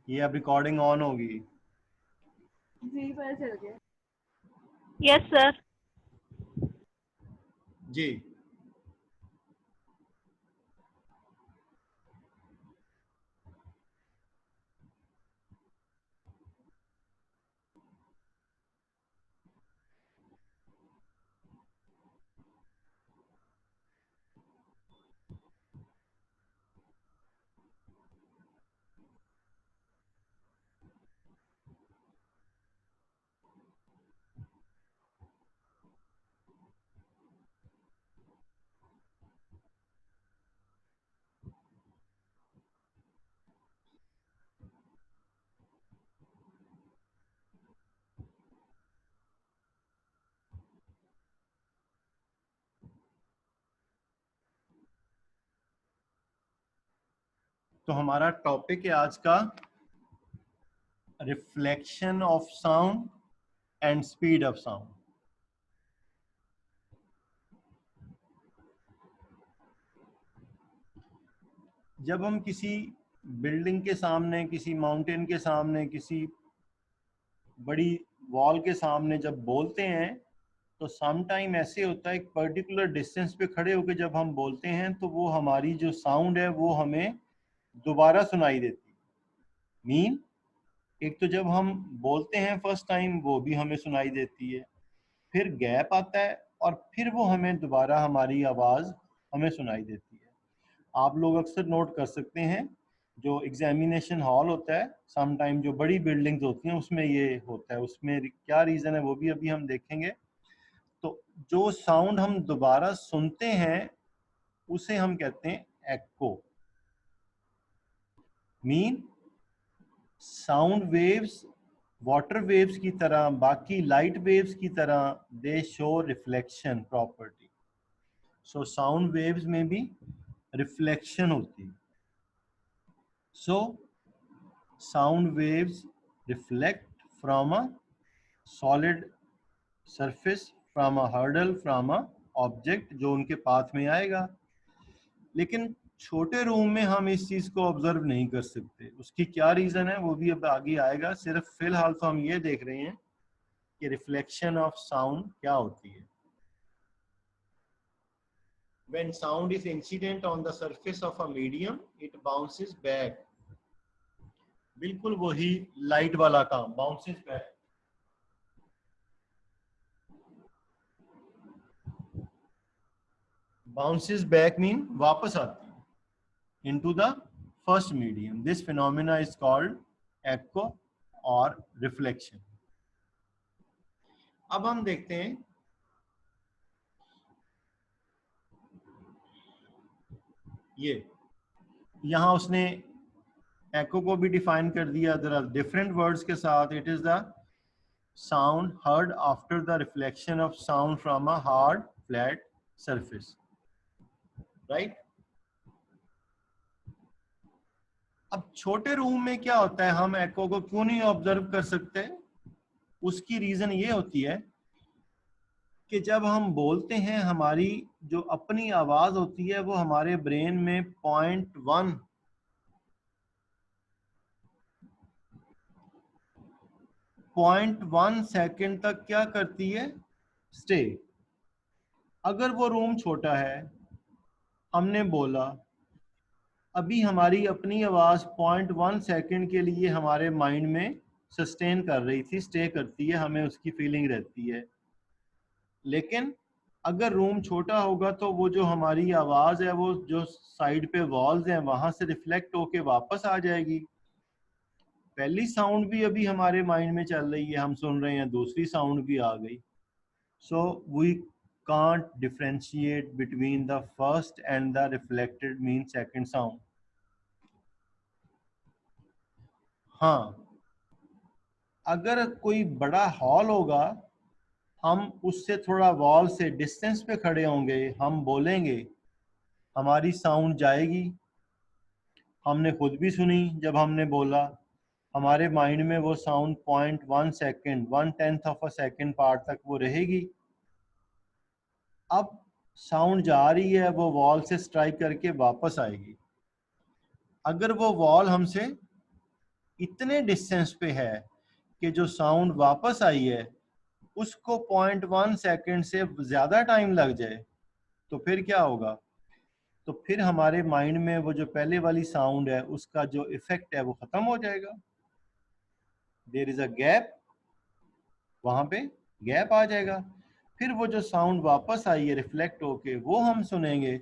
ये अब recording on होगी। जी पता चल गया। Yes sir. जी तो हमारा टॉपिक है आज का reflection of sound and speed of sound. जब हम किसी बिल्डिंग के सामने, किसी माउंटेन के सामने, किसी बड़ी वॉल के सामने जब बोलते हैं तो सम टाइम ऐसे होता है एक पर्टिकुलर डिस्टेंस पे खड़े होकर जब हम बोलते हैं तो वो हमारी जो साउंड है वो हमें दोबारा सुनाई देती है। मीन एक तो जब हम बोलते हैं फर्स्ट टाइम वो भी हमें सुनाई देती है, फिर गैप आता है और फिर वो हमें दोबारा हमारी आवाज़ हमें सुनाई देती है। आप लोग अक्सर नोट कर सकते हैं जो एग्जामिनेशन हॉल होता है, सम टाइम जो बड़ी बिल्डिंग्स होती हैं उसमें ये होता है। उसमें क्या रीज़न है वो भी अभी हम देखेंगे। तो जो साउंड हम दोबारा सुनते हैं उसे हम कहते हैं echo. Mean sound waves water waves की तरह, बाकी लाइट वेव्स की तरह, they show reflection property. So sound waves में भी रिफ्लेक्शन होती है। So sound waves reflect from a solid surface, from a hurdle, from a object जो उनके पाथ में आएगा। लेकिन छोटे रूम में हम इस चीज को ऑब्जर्व नहीं कर सकते। उसकी क्या रीजन है वो भी अब आगे आएगा। सिर्फ फिलहाल तो हम ये देख रहे हैं कि रिफ्लेक्शन ऑफ साउंड क्या होती है। When sound is incident on the surface of a medium, it bounces back. बिल्कुल वही लाइट वाला काम, bounces back. Bounces back mean वापस आती है into the first medium. This phenomena is called echo or reflection. अब हम देखते हैं ये यहां उसने echo को भी डिफाइन कर दिया जरा डिफरेंट वर्ड्स के साथ। It is the sound heard after the reflection of sound from a hard flat surface, right? अब छोटे रूम में क्या होता है, हम echo को क्यों नहीं ऑब्जर्व कर सकते? उसकी रीजन ये होती है कि जब हम बोलते हैं हमारी जो अपनी आवाज होती है वो हमारे ब्रेन में 0.1 सेकंड तक क्या करती है, स्टे। अगर वो रूम छोटा है, हमने बोला, अभी हमारी अपनी आवाज 0.1 सेकंड के लिए हमारे माइंड में सस्टेन कर रही थी, स्टे करती है, हमें उसकी फीलिंग रहती है। लेकिन अगर रूम छोटा होगा तो वो जो हमारी आवाज है वो जो साइड पे वॉल्स हैं वहां से रिफ्लेक्ट होके वापस आ जाएगी। पहली साउंड भी अभी हमारे माइंड में चल रही है, हम सुन रहे हैं, दूसरी साउंड भी आ गई। So we can't differentiate between the first and the reflected mean second sound. हाँ, अगर कोई बड़ा हॉल होगा, हम उससे थोड़ा वॉल से डिस्टेंस पे खड़े होंगे, हम बोलेंगे, हमारी साउंड जाएगी। हमने खुद भी सुनी, जब हमने बोला हमारे माइंड में वो sound 0.1 second, 1/10 of a second part तक वो रहेगी। अब साउंड जा रही है, वो वॉल से स्ट्राइक करके वापस आएगी। अगर वो वॉल हमसे इतने डिस्टेंस पे है कि जो साउंड वापस आई है उसको 0.1 सेकंड से ज़्यादा टाइम लग जाए, तो फिर क्या होगा? तो फिर हमारे माइंड में वो जो पहले वाली साउंड है उसका जो इफेक्ट है वो ख़त्म हो जाएगा। देयर इज़ अ गैप, वहाँ पे गैप आ जाएगा। फिर वो जो साउंड वापस आई है रिफ्लेक्ट होके वो हम सुनेंगे,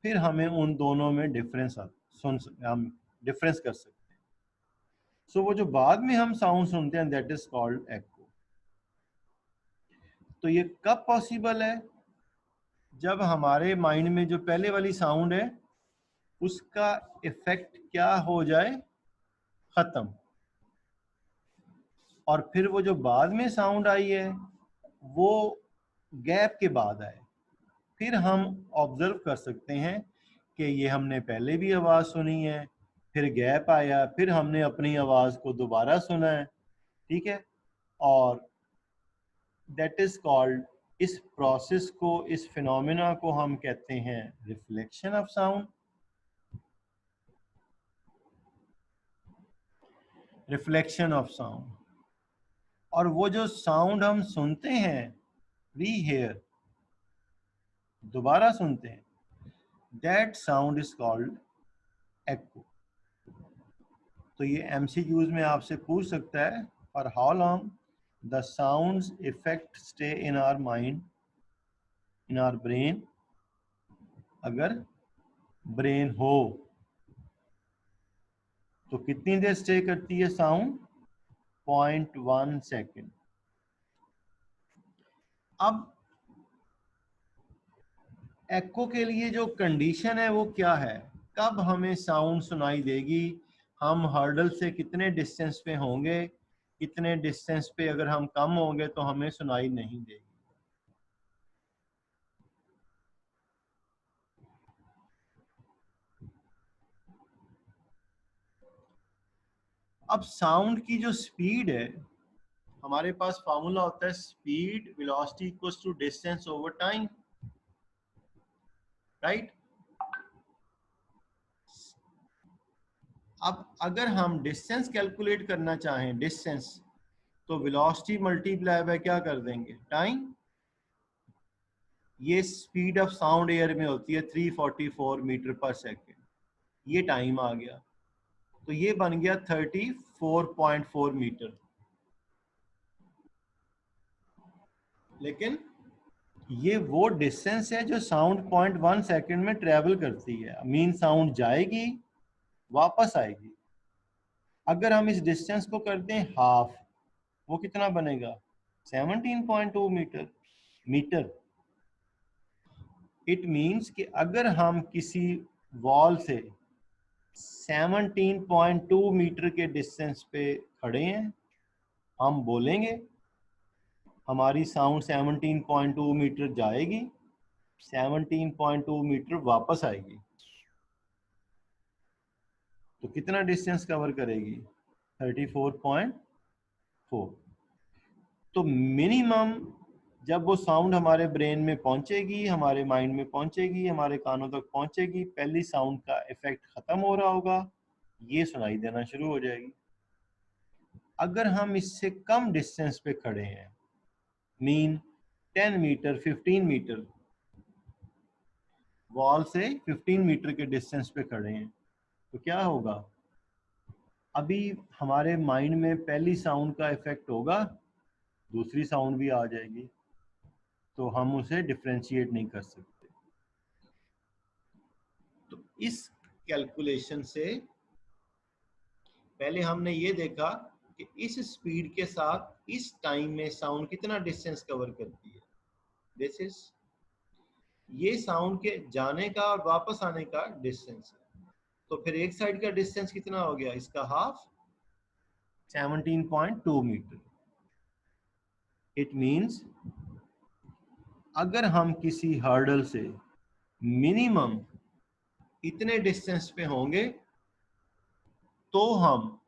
फिर हमें उन दोनों में हम डिफरेंस कर सकते हैं। सो वो जो बाद में हम साउंड सुनते हैं दैट इज कॉल्ड एको। तो ये कब पॉसिबल है? जब हमारे माइंड में जो पहले वाली साउंड है उसका इफेक्ट क्या हो जाए, खत्म, और फिर वो जो बाद में साउंड आई है वो गैप के बाद आए। फिर हम ऑब्जर्व कर सकते हैं कि ये हमने पहले भी आवाज़ सुनी है, फिर गैप आया, फिर हमने अपनी आवाज़ को दोबारा सुना है, ठीक है। और दैट इज कॉल्ड, इस प्रोसेस को, इस फिनोमिना को हम कहते हैं reflection of sound. Reflection of sound. और वो जो साउंड हम सुनते हैं, री हेयर, दोबारा सुनते हैं, that sound is called echo. तो ये एमसीक्यूज में आपसे पूछ सकता है, for how long the sounds effect stay in our mind, in our brain. अगर ब्रेन हो तो कितनी देर स्टे करती है साउंड? 0.1 सेकेंड। अब एको के लिए जो कंडीशन है वो क्या है? कब हमें साउंड सुनाई देगी? हम हर्डल से कितने डिस्टेंस पे होंगे, कितने डिस्टेंस पे अगर हम कम होंगे तो हमें सुनाई नहीं देगी। अब साउंड की जो स्पीड है, हमारे पास फार्मूला होता है speed velocity equals to distance over time, right. अब अगर हम डिस्टेंस कैलकुलेट करना चाहें, डिस्टेंस, तो वेलोसिटी मल्टीप्लाई बाय क्या कर देंगे? टाइम। ये स्पीड ऑफ साउंड एयर में होती है 344 मीटर पर सेकेंड, ये टाइम आ गया, तो ये बन गया 34.4 मीटर। लेकिन ये वो डिस्टेंस है जो साउंड 0.1 सेकेंड में ट्रेवल करती है। मीन साउंड जाएगी, वापस आएगी। अगर हम इस डिस्टेंस को कर दें हाफ, वो कितना बनेगा? 17.2 मीटर। इट मीन्स कि अगर हम किसी वॉल से 17.2 मीटर के डिस्टेंस पे खड़े हैं, हम बोलेंगे, हमारी साउंड 17.2 मीटर जाएगी, 17.2 मीटर वापस आएगी, तो कितना डिस्टेंस कवर करेगी? 34.4। तो मिनिमम जब वो साउंड हमारे ब्रेन में पहुंचेगी, हमारे माइंड में पहुंचेगी, हमारे कानों तक पहुंचेगी, पहली साउंड का इफेक्ट खत्म हो रहा होगा, ये सुनाई देना शुरू हो जाएगी। अगर हम इससे कम डिस्टेंस पे खड़े हैं, मीन 10 मीटर, 15 मीटर, वॉल से 15 मीटर के डिस्टेंस पे खड़े हैं, तो क्या होगा? अभी हमारे माइंड में पहली साउंड का इफेक्ट होगा, दूसरी साउंड भी आ जाएगी, तो हम उसे डिफरेंशिएट नहीं कर सकते। तो इस कैलकुलेशन से पहले हमने ये देखा कि इस स्पीड के साथ इस टाइम में साउंड कितना डिस्टेंस कवर करती है। दिस इज, ये साउंड के जाने का और वापस आने का डिस्टेंस है। तो फिर एक साइड का डिस्टेंस कितना हो गया? इसका हाफ, 17.2 मीटर। इट मीन्स अगर हम किसी हर्डल से मिनिमम इतने डिस्टेंस पे होंगे तो हम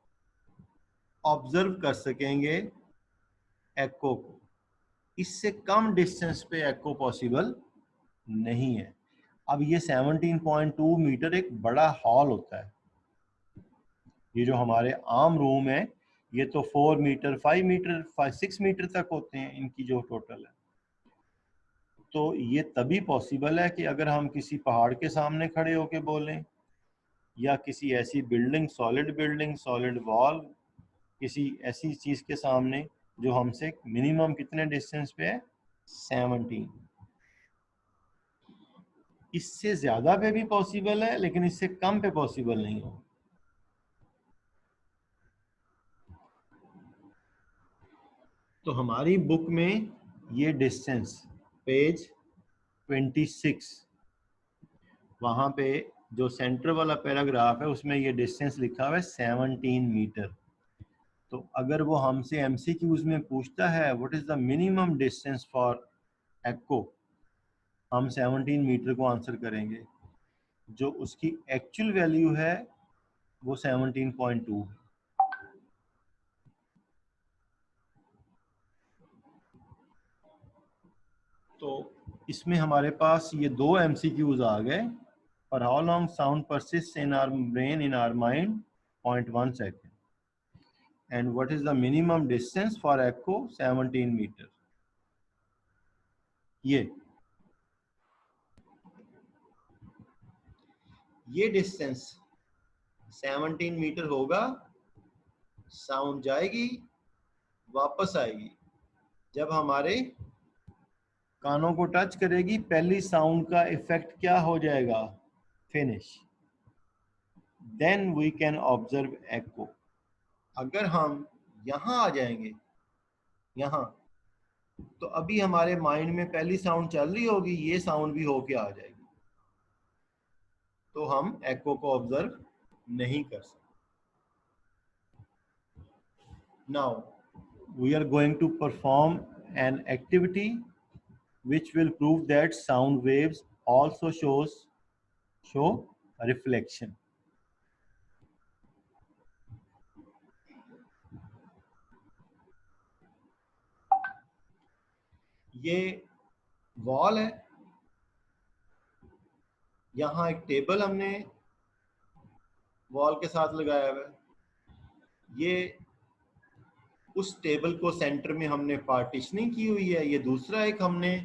ऑब्जर्व कर सकेंगे एको को। इससे कम डिस्टेंस पे एको पॉसिबल नहीं है। अब ये 17.2 मीटर एक बड़ा हॉल होता है, ये जो हमारे आम रूम है ये तो 4 मीटर 5 मीटर 6 मीटर तक होते हैं इनकी जो टोटल है। तो ये तभी पॉसिबल है कि अगर हम किसी पहाड़ के सामने खड़े होके बोलें, या किसी ऐसी बिल्डिंग सॉलिड वॉल, किसी ऐसी चीज के सामने जो हमसे मिनिमम कितने डिस्टेंस पे है, 17। इससे ज्यादा पे भी पॉसिबल है लेकिन इससे कम पे पॉसिबल नहीं हो। तो हमारी बुक में ये डिस्टेंस पेज 26 वहां पे जो सेंटर वाला पैराग्राफ है उसमें ये डिस्टेंस लिखा हुआ है 17 मीटर। तो अगर वो हमसे एमसीक्यूज में पूछता है what is the minimum distance for echo, हम 17 मीटर को आंसर करेंगे। जो उसकी एक्चुअल वैल्यू है वो 17.2 है। तो इसमें हमारे पास ये दो एमसीक्यूज आ गए। For how long sound persist in our brain in our mind 0.1 second, and what is the minimum distance for echo 17 metre. ये डिस्टेंस 17 मीटर होगा। साउंड जाएगी वापस आएगी, जब हमारे कानों को टच करेगी पहली साउंड का इफेक्ट क्या हो जाएगा, finish. Then we can observe echo. अगर हम यहाँ आ जाएंगे यहाँ, तो अभी हमारे माइंड में पहली साउंड चल रही होगी, ये साउंड भी होके आ जाएगी, तो हम एको को ऑब्जर्व नहीं कर सकते। Now we are going to perform an activity which will prove that sound waves also show reflection. ये वॉल है, यहाँ एक टेबल हमने वॉल के साथ लगाया हुआ है। ये उस टेबल को सेंटर में हमने पार्टीशनिंग की हुई है। ये दूसरा एक हमने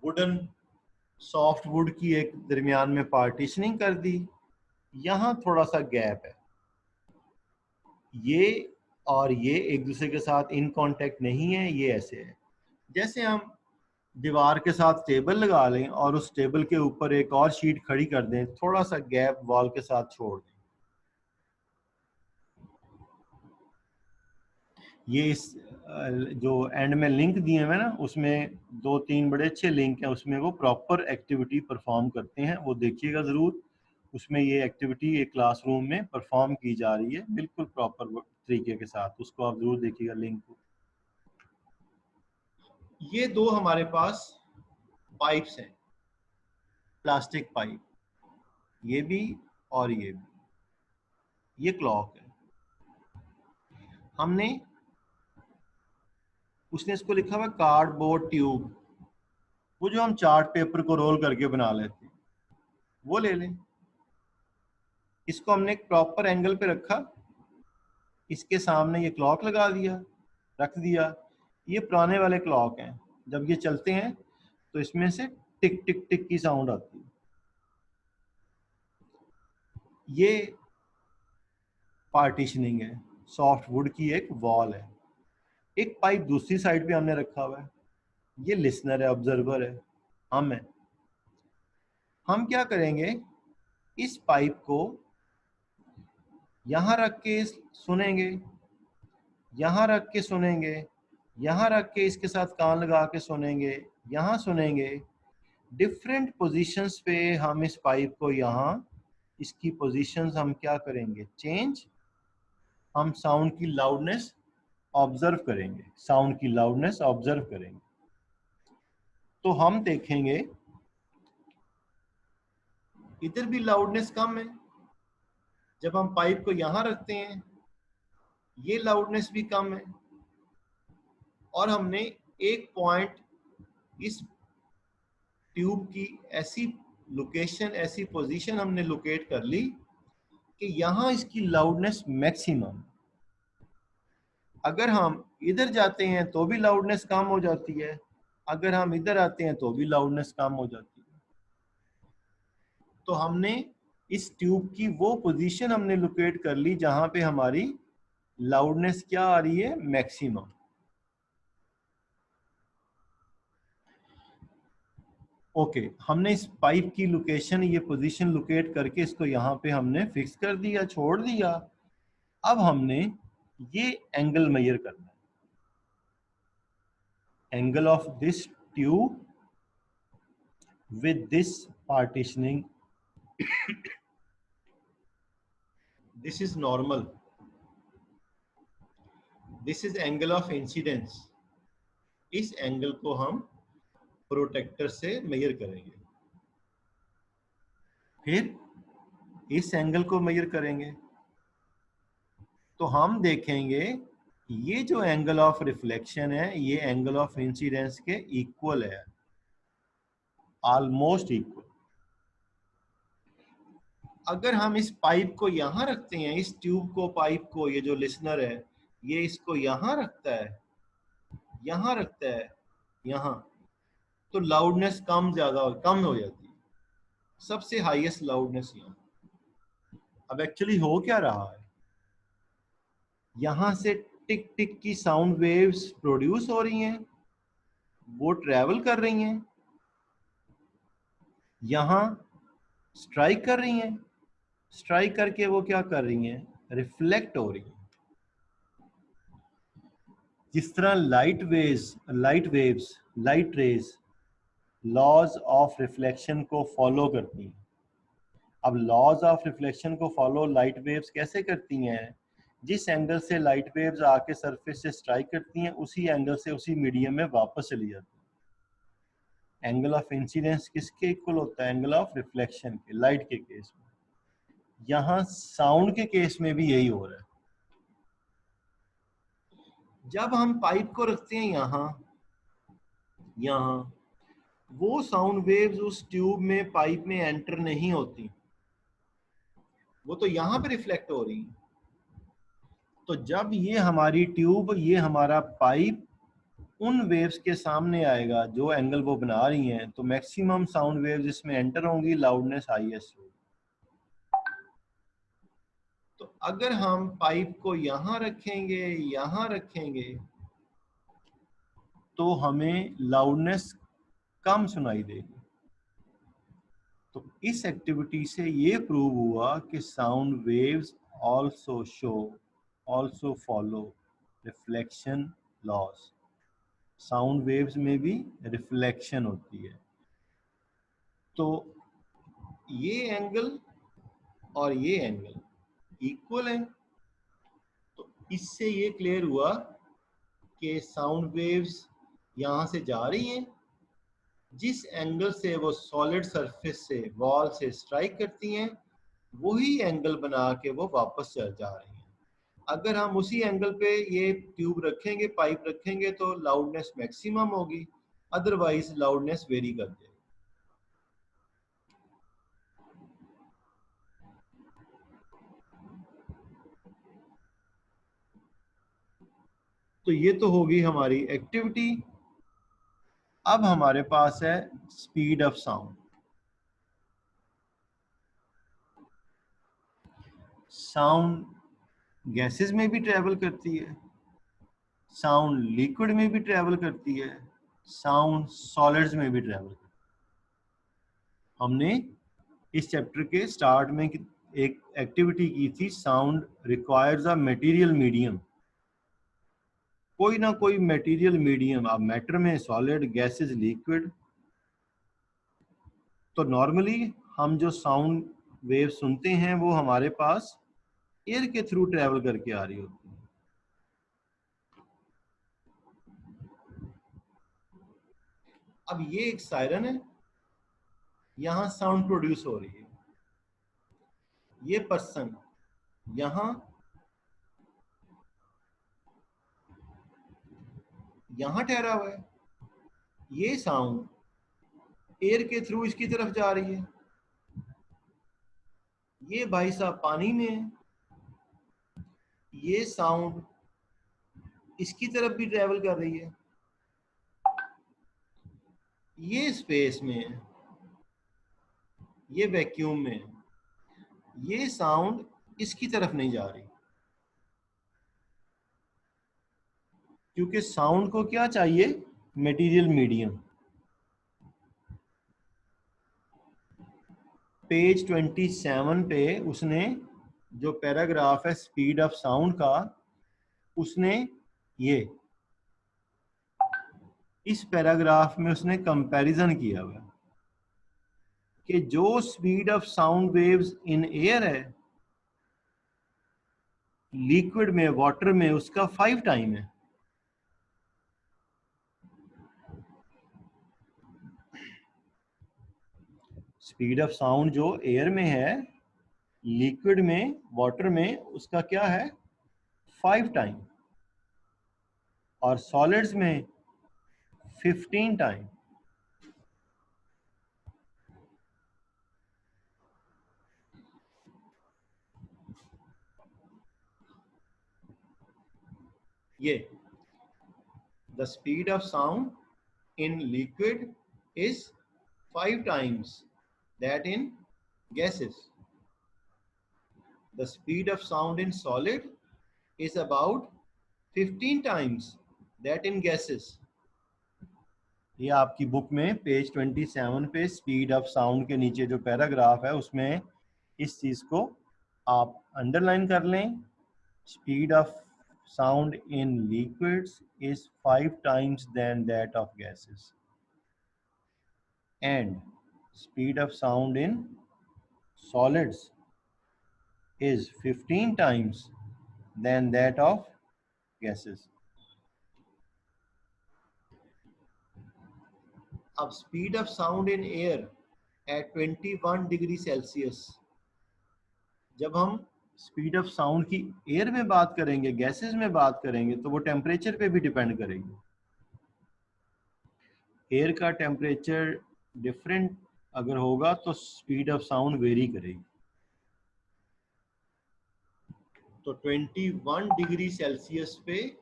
वुडन सॉफ्ट वुड की एक दरमियान में पार्टीशनिंग कर दी। यहाँ थोड़ा सा गैप है, ये और ये एक दूसरे के साथ इन कांटेक्ट नहीं है। ये ऐसे है जैसे हम दीवार के साथ टेबल लगा लें और उस टेबल के ऊपर एक और शीट खड़ी कर दें, थोड़ा सा गैप वॉल के साथ छोड़ दें। ये इस जो एंड में लिंक दिए हुए ना, उसमें 2-3 बड़े अच्छे लिंक हैं, उसमें वो प्रॉपर एक्टिविटी परफॉर्म करते हैं, वो देखिएगा ज़रूर। उसमें ये एक्टिविटी एक क्लासरूम में परफॉर्म की जा रही है बिल्कुल प्रॉपर तरीके के साथ, उसको आप ज़रूर देखिएगा लिंक को। ये दो हमारे पास पाइप्स हैं, प्लास्टिक पाइप, ये भी और ये भी। ये क्लॉक है, हमने उसने इसको लिखा हुआ कार्डबोर्ड ट्यूब, वो जो हम चार्ट पेपर को रोल करके बना लेते हैं, वो ले लें। इसको हमने एक प्रॉपर एंगल पे रखा, इसके सामने ये क्लॉक लगा दिया, रख दिया। ये पुराने वाले क्लॉक हैं, जब ये चलते हैं तो इसमें से टिक टिक टिक की साउंड आती है। ये पार्टीशनिंग है, सॉफ्ट वुड की एक वॉल है। एक पाइप दूसरी साइड पे हमने रखा हुआ है, ये लिसनर है, ऑब्जर्वर है, हम है। हम क्या करेंगे, इस पाइप को यहाँ रख के सुनेंगे, यहाँ रख के सुनेंगे, यहाँ रख के इसके साथ कान लगा के सुनेंगे, यहाँ सुनेंगे। डिफरेंट पोजीशंस पे हम इस पाइप को यहाँ, इसकी पोजीशंस हम क्या करेंगे, चेंज। हम साउंड की लाउडनेस ऑब्जर्व करेंगे, साउंड की लाउडनेस ऑब्जर्व करेंगे। तो हम देखेंगे इधर भी लाउडनेस कम है, जब हम पाइप को यहाँ रखते हैं ये लाउडनेस भी कम है। और हमने एक पॉइंट इस ट्यूब की ऐसी लोकेशन, ऐसी पोजीशन हमने लोकेट कर ली कि यहां इसकी लाउडनेस मैक्सिमम, अगर हम इधर जाते हैं तो भी लाउडनेस कम हो जाती है, अगर हम इधर आते हैं तो भी लाउडनेस कम हो जाती है। तो हमने इस ट्यूब की वो पोजीशन हमने लोकेट कर ली जहां पे हमारी लाउडनेस क्या आ रही है, मैक्सिमम। ओके, हमने इस पाइप की लोकेशन, ये पोजीशन लोकेट करके इसको यहाँ पे हमने फिक्स कर दिया, छोड़ दिया। अब हमने ये एंगल मेजर करना है, angle of this tube with this partitioning, this is normal, this is angle of incidence. इस एंगल को हम प्रोटेक्टर से मेजर करेंगे, फिर इस एंगल को मेजर करेंगे। तो हम देखेंगे ये जो एंगल ऑफ रिफ्लेक्शन है ये एंगल ऑफ इंसिडेंस के इक्वल है, ऑलमोस्ट इक्वल। अगर हम इस पाइप को यहां रखते हैं, इस ट्यूब को, पाइप को, ये जो लिसनर है ये इसको यहां रखता है, यहां रखता है, यहां, तो लाउडनेस कम हो जाती है, सबसे हाईएस्ट लाउडनेस यहां। अब एक्चुअली हो क्या रहा है, यहां से टिक टिक की साउंड वेव्स प्रोड्यूस हो रही हैं, वो ट्रेवल कर रही हैं, यहां स्ट्राइक कर रही हैं, स्ट्राइक करके वो क्या कर रही हैं, रिफ्लेक्ट हो रही हैं। जिस तरह light waves, light rays laws of reflection को फॉलो करती हैं। अब लॉज ऑफ रिफ्लेक्शन को फॉलो लाइट वेव्स कैसे करती हैं, जिस एंगल से लाइट वेव्स आके सरफेस से स्ट्राइक करती हैं उसी एंगल से उसी मीडियम में वापस चली जाती है। एंगल ऑफ इंसिडेंस किसके इक्वल होता है, एंगल ऑफ रिफ्लेक्शन के, लाइट के केस में। यहां साउंड के केस में भी यही हो रहा है। जब हम पाइप को रखते हैं यहां, वो साउंड वेव्स उस ट्यूब में, पाइप में एंटर नहीं होती, वो तो यहां पे रिफ्लेक्ट हो रही है। तो जब ये हमारी ट्यूब, ये हमारा पाइप उन वेव्स के सामने आएगा जो एंगल वो बना रही हैं, तो मैक्सिमम साउंड वेव्स इसमें एंटर होंगी, लाउडनेस हाईएस्ट होगी। तो अगर हम पाइप को यहां रखेंगे तो हमें लाउडनेस कम सुनाई देगी। तो इस एक्टिविटी से ये प्रूव हुआ कि sound waves also follow reflection loss. Sound waves में भी रिफ्लेक्शन होती है। तो ये एंगल और ये एंगल इक्वल है। तो इससे ये क्लियर हुआ कि साउंड वेव्स यहां से जा रही हैं, जिस एंगल से वो सॉलिड सरफेस से, वॉल से स्ट्राइक करती हैं, वही एंगल बना के वो वापस चल जा रही हैं। अगर हम उसी एंगल पे ये ट्यूब रखेंगे, पाइप रखेंगे, तो लाउडनेस मैक्सिमम होगी, अदरवाइज लाउडनेस वेरी कर जाएगी। तो ये तो होगी हमारी एक्टिविटी। अब हमारे पास है speed of sound. Sound gases में भी ट्रेवल करती है, साउंड लिक्विड में भी ट्रेवल करती है, साउंड सॉलिड्स में भी ट्रेवल करती है। हमने इस चैप्टर के स्टार्ट में एक एक्टिविटी की थी, sound requires a material medium. कोई ना कोई मटेरियल मीडियम, अब मैटर में सॉलिड, गैसेस, लिक्विड। तो नॉर्मली हम जो साउंड वेव सुनते हैं वो हमारे पास एयर के थ्रू ट्रेवल करके आ रही होती है। अब ये एक सायरन है, यहां साउंड प्रोड्यूस हो रही है। ये पर्सन यहां ठहरा हुआ है, ये साउंड एयर के थ्रू इसकी तरफ जा रही है। ये भाई साहब पानी में है, ये साउंड इसकी तरफ भी ट्रेवल कर रही है, ये स्पेस में है, ये वैक्यूम में है, ये साउंड इसकी तरफ नहीं जा रही, क्योंकि साउंड को क्या चाहिए, मटेरियल मीडियम। पेज 27 पे उसने जो पैराग्राफ है स्पीड ऑफ साउंड का, उसने ये इस पैराग्राफ में उसने कंपैरिजन किया हुआ कि जो speed of sound waves in air है, लिक्विड में, वाटर में उसका 5 टाइम है। स्पीड ऑफ साउंड जो एयर में है, लिक्विड में, वाटर में, उसका क्या है, 5 टाइम, और सॉलिड्स में 15 टाइम। ये the speed of sound in liquid is 5 times that in gases. The speed of sound in solid is about 15 times that in gases. ये आपकी बुक में पेज 27 पे स्पीड ऑफ साउंड के नीचे जो पैराग्राफ है उसमें इस चीज को आप अंडरलाइन कर लें। Speed of sound in liquids is 5 times than that of gases, and speed of sound in solids is 15 times than that of gases. अब speed of sound in air at 21 degree Celsius, जब हम speed of sound की air में बात करेंगे, gases में बात करेंगे, तो वो टेम्परेचर पे भी डिपेंड करेगी। एयर का टेम्परेचर डिफरेंट अगर होगा तो स्पीड ऑफ साउंड वेरी करेगी। तो 21 डिग्री सेल्सियस पे,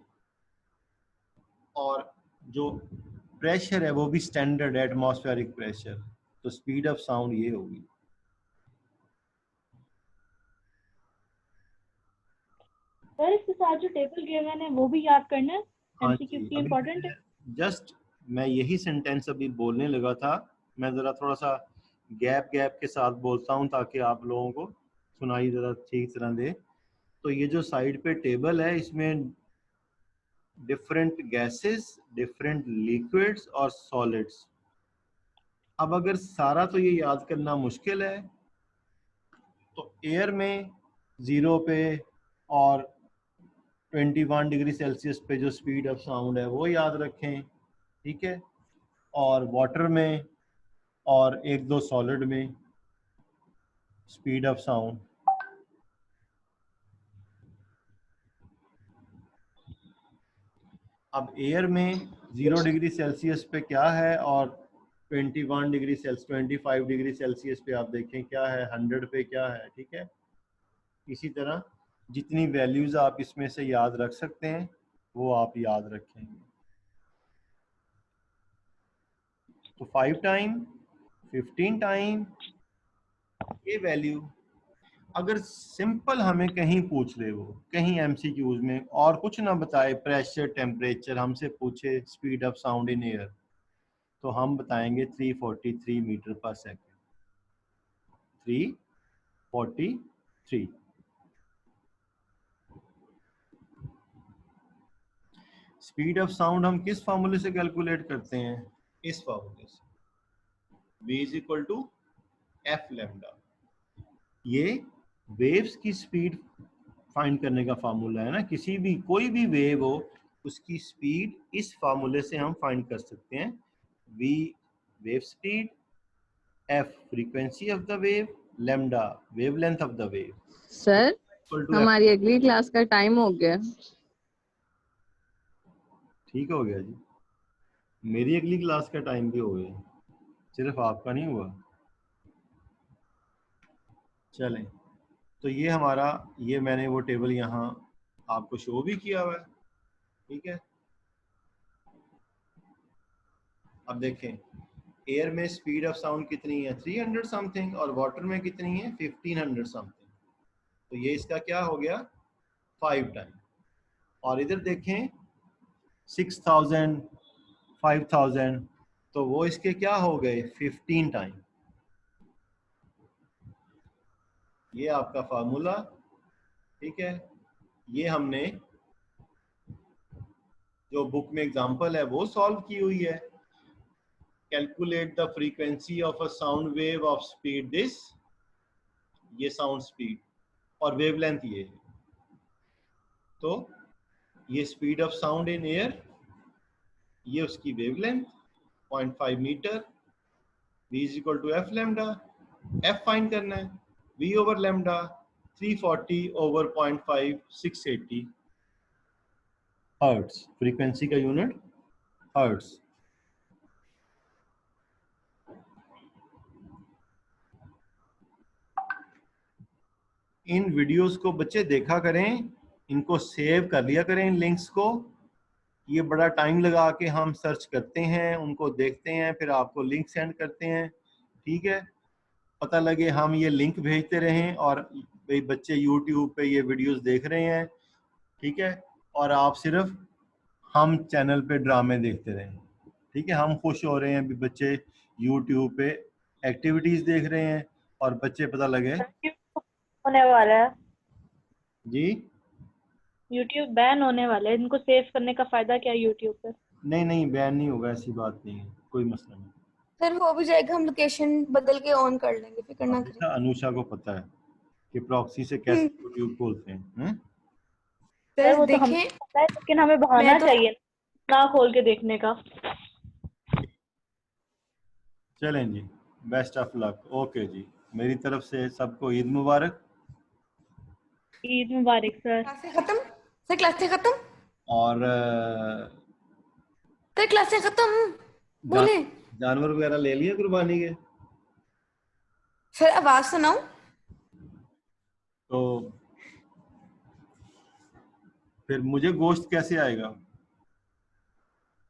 और जो प्रेशर है वो भी स्टैंडर्ड एटमॉस्फेरिक प्रेशर, तो स्पीड ऑफ साउंड ये होगी। सर इसके साथ जो टेबल गिवन है वो भी याद करना है, हाँ एमसीक्यू जी, की इम्पोर्टेंट है। जस्ट मैं यही सेंटेंस अभी बोलने लगा था, मैं ज़रा थोड़ा सा गैप के साथ बोलता हूँ ताकि आप लोगों को सुनाई ज़रा ठीक तरह दे। तो ये जो साइड पे टेबल है इसमें डिफरेंट गैसेस, डिफरेंट लिक्विड्स और सॉलिड्स। अब अगर सारा तो ये याद करना मुश्किल है, तो एयर में 0 पे और 21 डिग्री सेल्सियस पे जो स्पीड ऑफ साउंड है वो याद रखें, ठीक है, और वाटर में और 1-2 सॉलिड में स्पीड ऑफ साउंड। अब एयर में 0 डिग्री सेल्सियस पे क्या है और 21 डिग्री सेल्सियस, 25 डिग्री सेल्सियस पे आप देखें क्या है, 100 पे क्या है, ठीक है। इसी तरह जितनी वैल्यूज आप इसमें से याद रख सकते हैं वो आप याद रखेंगे। तो 5 टाइम, 15 टाइम, ये वैल्यू अगर सिंपल हमें कहीं पूछ ले, वो कहीं एमसीक्यूज में और कुछ ना बताए, प्रेशर, टेम्परेचर, हमसे पूछे speed of sound in air, तो हम बताएंगे 343 मीटर पर सेकेंड। 343। स्पीड ऑफ साउंड हम किस फार्मूले से कैलकुलेट करते हैं, इस फार्मूले से, v is equal to F lambda. ये वेव्स की स्पीड फाइंड करने का फार्मूला है ना, किसी भी कोई भी वेव हो उसकी स्पीड इस फार्मूले से हम फाइंड कर सकते हैं। v wave speed, f frequency of the wave, lambda wavelength of the wave. Sir हमारी अगली क्लास का टाइम हो गया। ठीक हो गया जी, मेरी अगली क्लास का टाइम भी हो गया, सिर्फ आपका नहीं हुआ। चलें। तो ये हमारा, ये मैंने वो टेबल यहाँ आपको शो भी किया हुआ है, ठीक है। अब देखें, एयर में स्पीड ऑफ साउंड कितनी है 300 समथिंग, और वाटर में कितनी है 1500 समथिंग। तो ये इसका क्या हो गया 5 टाइम। और इधर देखें 6000 5000, तो वो इसके क्या हो गए 15 टाइम। ये आपका फार्मूला, ठीक है। ये हमने जो बुक में एग्जांपल है वो सॉल्व की हुई है। Calculate the frequency of a sound wave of speed this, ये साउंड स्पीड, और वेवलेंथ ये है। तो ये speed of sound in air, ये उसकी wavelength 0.5 metre, v is equal to F lambda. F find करना है, v over lambda 340 over 0.5 680 hertz. Frequency का यूनिट हर्ट्ज। इन वीडियोस को बच्चे देखा करें, इनको सेव कर लिया करें इन लिंक्स को। ये बड़ा टाइम लगा के हम सर्च करते हैं, उनको देखते हैं, फिर आपको लिंक सेंड करते हैं, ठीक है। पता लगे हम ये लिंक भेजते रहें और भाई बच्चे यूट्यूब पे ये वीडियोस देख रहे हैं, ठीक है, और आप सिर्फ हम चैनल पे ड्रामे देखते रहें, ठीक है। हम खुश हो रहे हैं अभी बच्चे यूट्यूब पे एक्टिविटीज देख रहे हैं और बच्चे पता लगे होने वाला है, जी YouTube बैन होने वाला है। इनको सेव करने का फायदा क्या है YouTube पर? नहीं नहीं बैन नहीं होगा, ऐसी बात नहीं है, कोई मसला नहीं। सर हो भी जाएगा, हम लोकेशन बदल के ऑन कर लेंगे, फिक्र ना करें। अनुषा को पता है कि प्रॉक्सी से कैसे यूट्यूब खोलते हैं। सर वो तो हमें देखें, पता है, लेकिन हमें बहाना चाहिए ना खोल के देखने का। चलें जी, बेस्ट ऑफ लक। ओके जी, मेरी तरफ से सबको ईद मुबारक। ईद मुबारक सर। क्लासें खत्म सर, क्लासें खत्म और सर, क्लासें खत्म बोले। जानवर वगैरह ले लिए कुर्बानी के? सर आवाज सुनाऊं? तो फिर मुझे गोश्त कैसे आएगा?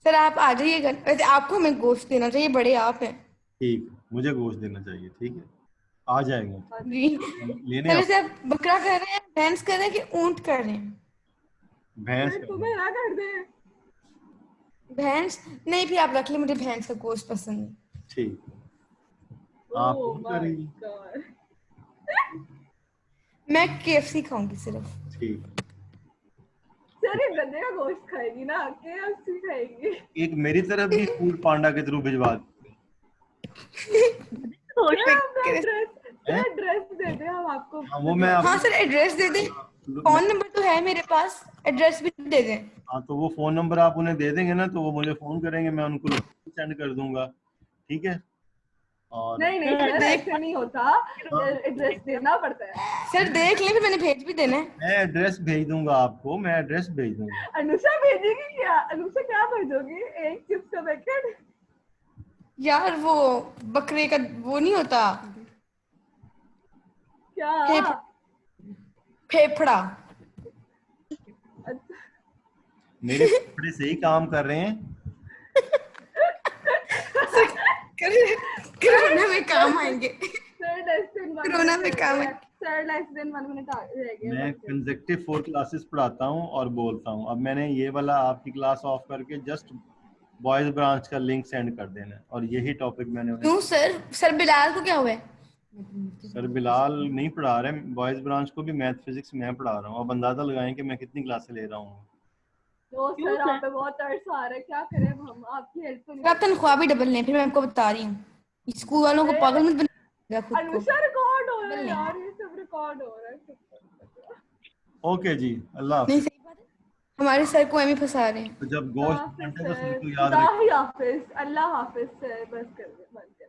सर आप आ जाइएगा, वैसे आपको हमें गोश्त देना चाहिए, बड़े आप हैं। ठीक, मुझे गोश्त देना चाहिए, ठीक है, आ जाएगा जी लेने। सर वैसे आप बकरा कर रहे हैं, भैंस कर रहे हैं कि ऊंट कर रहे हैं? भैंस कर दे। भैंस नहीं, फिर आप रख ले, मुझे भैंस का गोश्त पसंद नहीं। ठीक, आप कौन करेंगी? मैं KFC खाऊंगी सिर्फ। ठीक, सर ये गधे का गोश्त खाएगी ना, KFC खाएगी। एक मेरी तरफ भी फूड पांडा के थ्रू भिजवा दो। एड्रेस दे दे हम आपको। हाँ, वो मैं हाँ सर एड्रेस दे दें, फोन नंबर तो है मेरे पास, एड्रेस भी दे दें। हाँ, तो वो फोन नंबर आप उन्हें दे देंगे ना, तो वो मुझे फोन करेंगे, मैं उनको सेंड कर दूंगा, ठीक है। और नहीं नहीं सर, ऐसे नहीं होता, एड्रेस देना पड़ता है। सर देख लें, फिर मैंने भेज भी देना है। मैं एड्रेस भेज दूंगा आपको, मैं एड्रेस भेज दूंगा। अनुषा भेजेगी क्या? अनुषा क्या भेजोगी? एक चिप्स का पैकेट? यार वो बकरे का वो नहीं होता क्या? फेफड़ा। मेरे फेफड़े से ही काम कर रहे हैं। कोरोना में काम आएंगे, सर कोरोना में काम आएंगे। सर लेस देन 1 मिनट रह गया। मैं कंसेक्टिव 4 क्लासेस पढ़ाता हूँ और बोलता हूँ। अब मैंने ये वाला आपकी क्लास ऑफ करके जस्ट बॉयज ब्रांच का लिंक सेंड कर देना है, और यही टॉपिक मैंने क्यों सर? सर बिलाल को क्या हुआ है? सर बिलाल नहीं पढ़ा रहे, बॉयज ब्रांच को भी मैथ फिजिक्स मैं पढ़ा रहा हूँ। अब अंदाजा लगाएं कि मैं कितनी क्लासें ले रहा हूँ। तो सर आप पे बहुत तरस आ रहा है, क्या करें हम? आपकी हेल्प तो नहीं। आप तनख्वाह भी डबल लें, फिर मैं आपको बता रही हूँ, स्कूल वालों को पागल मत बनाइएगा खुद को। अनुषा रिकॉर्ड हो रहा है यार, ये सब रिकॉर्ड हो रहा है। ओके जी, अल्लाह नहीं हाफिज। सही बात है, हमारे सर को एम ही फंसा रहे हैं। तो जब गोश्त बनते तो सबको याद रखें। हाफिज, अल्लाह हाफिज सर, बस कर दे, बंद कर।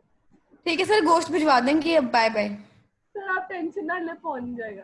ठीक है सर, गोश्त भिजवा देंगे, अब बाय बाय। सर आप टेंशन ना ले, पहुंच जाएगा।